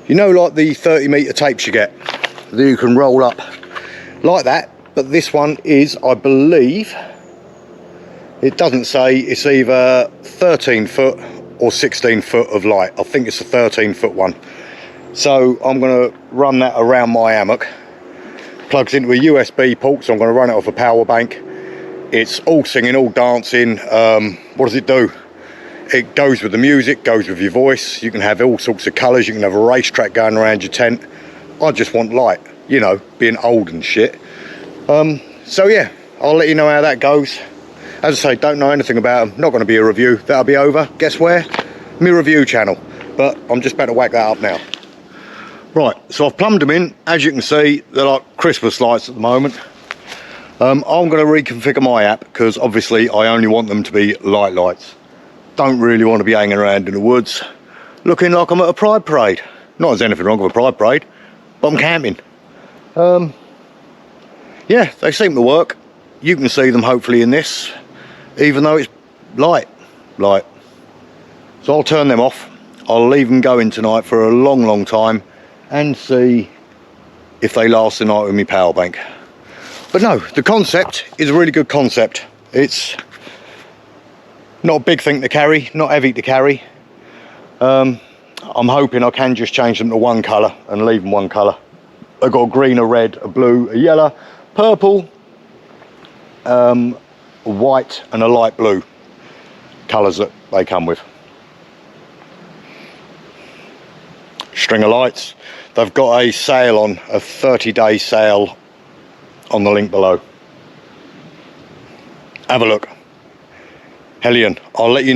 You know, like the 30-metre tapes you get that you can roll up like that, but this one is, I believe, it doesn't say, it's either 13 foot or 16 foot of light. I think it's a 13 foot one. So I'm going to run that around my hammock. Plugs into a USB port, so I'm going to run it off a power bank. It's all singing, all dancing. What does it do? It goes with the music, goes with your voice. You can have all sorts of colours. You can have a racetrack going around your tent. I just want light, you know, being old and shit. So yeah, I'll let you know how that goes. As I say, don't know anything about them. Not going to be a review. That'll be over. Guess where? My review channel. But I'm just about to whack that up now. Right, so I've plumbed them in. As you can see, they're like Christmas lights at the moment. I'm going to reconfigure my app because obviously I only want them to be lights. Don't really want to be hanging around in the woods looking like I'm at a pride parade. Not there's anything wrong with a pride parade, but I'm camping. Yeah, they seem to work. You can see them hopefully in this, even though it's light. So I'll turn them off. I'll leave them going tonight for a long time and see if they last the night with my power bank. But no, the concept is a really good concept. It's not a big thing to carry, not heavy to carry. I'm hoping I can just change them to one colour and leave them one colour. I've got a green, a red, a blue, a yellow, purple, white and a light blue colours that they come with. String of lights. They've got a sale on, a 30-day sale on the link below. Have a look. Helian, I'll let you know.